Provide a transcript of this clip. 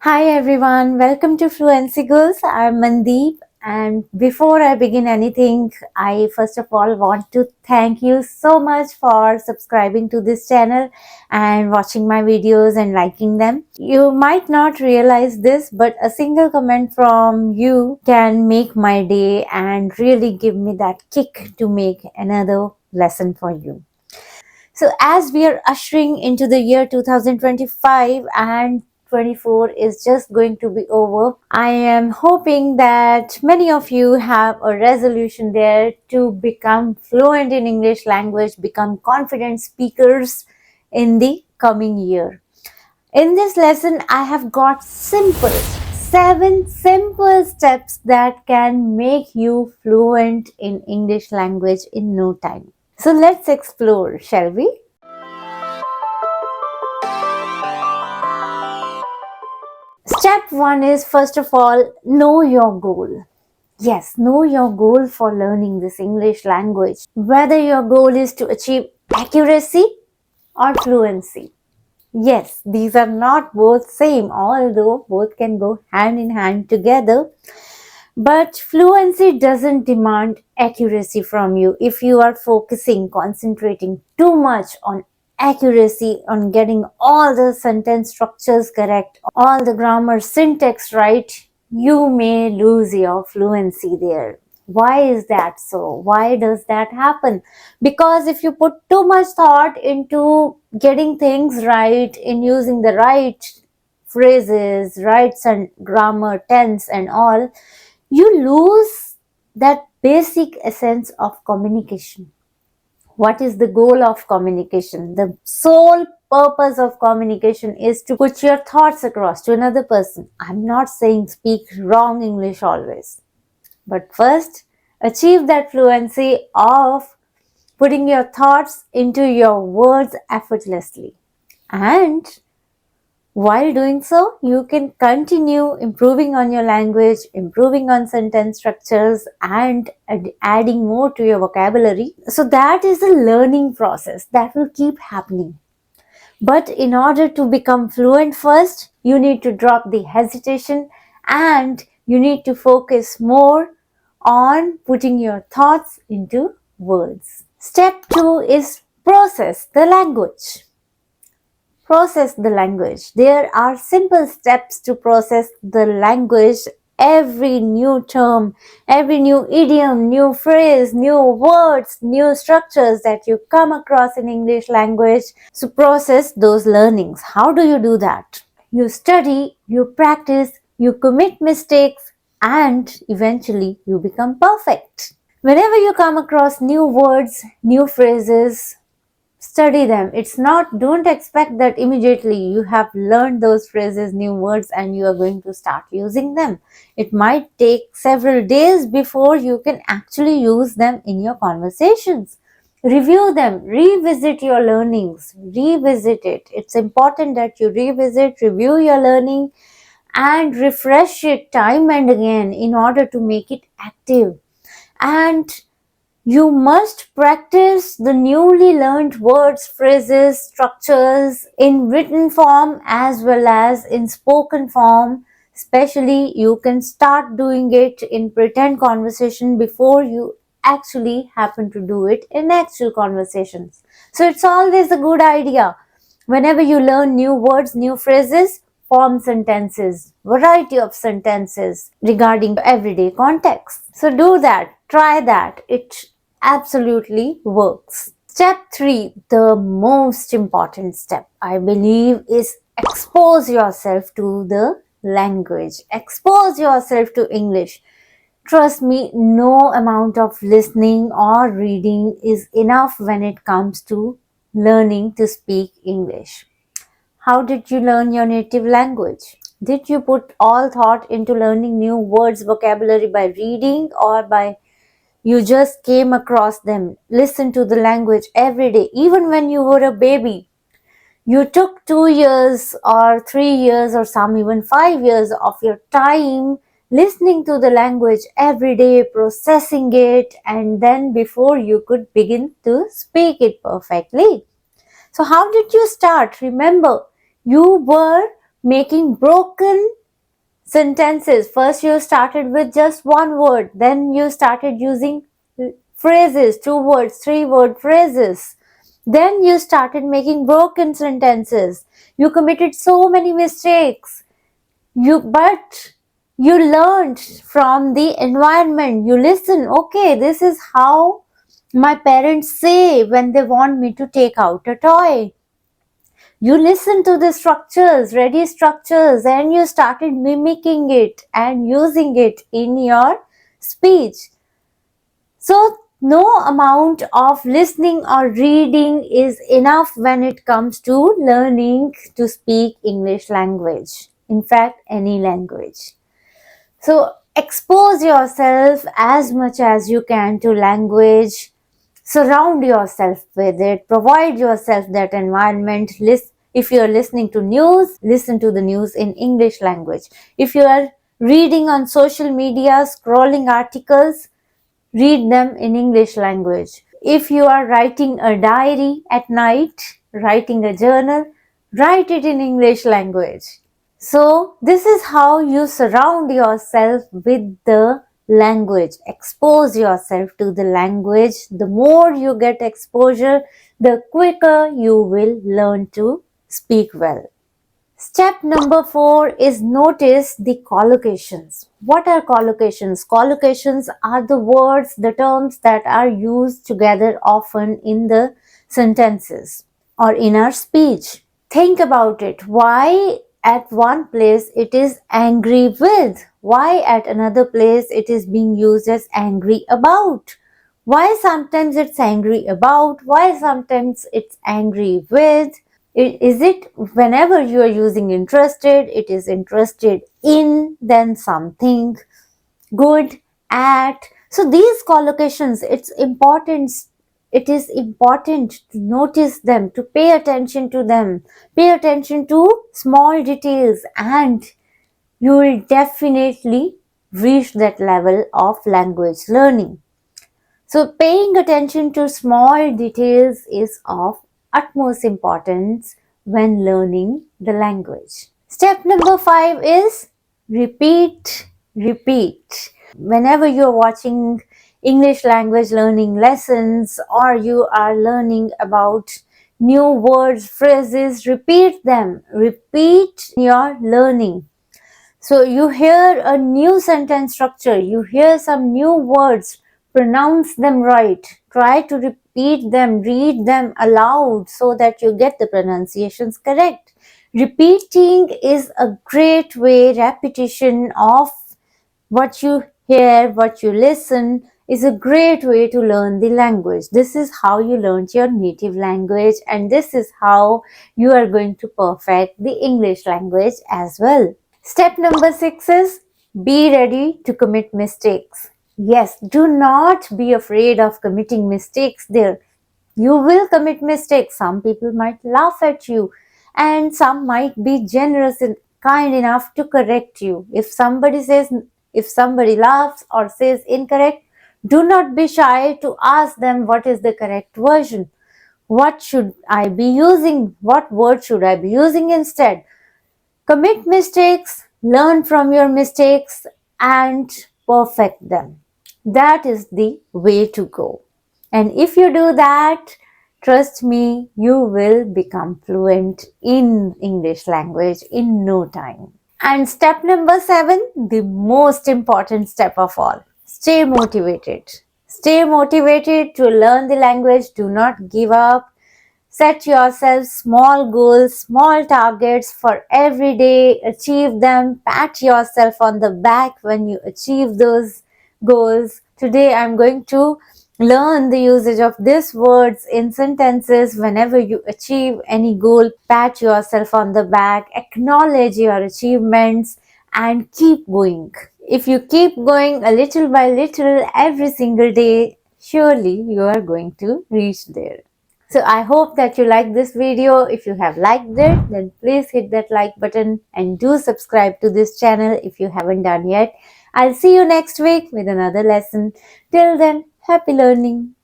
Hi everyone, welcome to Fluency Girls. I'm Mandeep, and before I begin anything, I first of all want to thank you so much for subscribing to this channel and watching my videos and liking them. You might not realize this, but a single comment from you can make my day and really give me that kick to make another lesson for you. So, as we are ushering into the year 2025 and 24 is just going to be over, I am hoping that many of you have a resolution there to become fluent in English language, become confident speakers in the coming year. In this lesson, I have got seven simple steps that can make you fluent in English language in no time. So let's explore, shall we? Step one is, first of all, know your goal. Yes, know your goal for learning this English language. Whether your goal is to achieve accuracy or fluency. Yes, these are not both same, although both can go hand in hand together. But fluency doesn't demand accuracy from you. If you are concentrating too much on accuracy, on getting all the sentence structures correct, all the grammar syntax right, you may lose your fluency there. Why is that so? Why does that happen? Because if you put too much thought into getting things right, in using the right phrases, right grammar, tense and all, you lose that basic essence of communication. What is the goal of communication? The sole purpose of communication is to put your thoughts across to another person. I'm not saying speak wrong English always, but first achieve that fluency of putting your thoughts into your words effortlessly. And while doing so, you can continue improving on your language, improving on sentence structures, and adding more to your vocabulary. So, that is a learning process that will keep happening. But in order to become fluent first, you need to drop the hesitation and you need to focus more on putting your thoughts into words. Step two is process the language. Process the language. There are simple steps to process the language. Every new term, every new idiom, new phrase, new words, new structures that you come across in English language. So process those learnings. How do you do that? You study, you practice, you commit mistakes, and eventually you become perfect. Whenever you come across new words, new phrases, study them. Don't expect that immediately you have learned those phrases, new words, and you are going to start using them. It might take several days before you can actually use them in your conversations. Review them, revisit your learnings, revisit it. It's important that you revisit, review your learning, and refresh it time and again in order to make it active. And you must practice the newly learned words, phrases, structures in written form as well as in spoken form. Especially, you can start doing it in pretend conversation before you actually happen to do it in actual conversations. So, it's always a good idea. Whenever you learn new words, new phrases, form sentences, variety of sentences regarding everyday context. So do that, try that. It absolutely works. Step 3, the most important step, I believe, is expose yourself to the language. Expose yourself to English. Trust me, no amount of listening or reading is enough when it comes to learning to speak English. How did you learn your native language? Did you put all thought into learning new words, vocabulary by reading, or by you just came across them? Listen to the language every day, even when you were a baby. You took 2 years or 3 years or some even 5 years of your time listening to the language every day, processing it, and then before you could begin to speak it perfectly. So how did you start? Remember, you were making broken Sentences. First you started with just one word, then you started using phrases, 2 words, 3 word phrases. Then you started making broken sentences. You committed so many mistakes. But you learned from the environment. You listen, okay, this is how my parents say when they want me to take out a toy. You listen to the structures, ready structures, and you started mimicking it and using it in your speech. So, no amount of listening or reading is enough when it comes to learning to speak English language. In fact, any language. So, expose yourself as much as you can to language. Surround yourself with it. Provide yourself that environment. If you are listening to news, listen to the news in English language. If you are reading on social media, scrolling articles, read them in English language. If you are writing a diary at night, writing a journal, write it in English language. So, this is how you surround yourself with the language. Expose yourself to the language. The more you get exposure, the quicker you will learn to speak well. Step number 4 is notice the collocations. What are collocations? Collocations are the words, the terms that are used together often in the sentences or in our speech. Think about it. Why at one place it is angry with? Why at another place it is being used as angry about? Why sometimes it's angry about? Why sometimes it's angry with? Is it whenever you are using interested, it is interested in, then something, good, at. So these collocations, it is important to notice them, to pay attention to them, pay attention to small details, and you will definitely reach that level of language learning. So paying attention to small details is of utmost importance when learning the language. Step number 5 is repeat, repeat. Whenever you're watching English language learning lessons or you are learning about new words, phrases, repeat them. Repeat your learning. So you hear a new sentence structure, you hear some new words, pronounce them right, try to repeat them, read them aloud so that you get the pronunciations correct. Repeating is a great way, repetition of what you hear, what you listen is a great way to learn the language. This is how you learned your native language, and this is how you are going to perfect the English language as well. Step number 6 is be ready to commit mistakes. Yes, do not be afraid of committing mistakes there. You will commit mistakes. Some people might laugh at you, and some might be generous and kind enough to correct you. If somebody laughs or says incorrect, do not be shy to ask them what is the correct version. What should I be using? What word should I be using instead? Commit mistakes, learn from your mistakes, and perfect them. That is the way to go. And if you do that, trust me, you will become fluent in English language in no time. And step number 7, the most important step of all, stay motivated. Stay motivated to learn the language. Do not give up. Set yourself small goals, small targets for every day. Achieve them. Pat yourself on the back when you achieve those goals. Today I'm going to learn the usage of these words in sentences. Whenever you achieve any goal, pat yourself on the back, acknowledge your achievements, and keep going. If you keep going a little by little every single day, surely you are going to reach there. So I hope that you like this video. If you have liked it, then please hit that like button and do subscribe to this channel if you haven't done yet. I'll see you next week with another lesson. Till then, happy learning.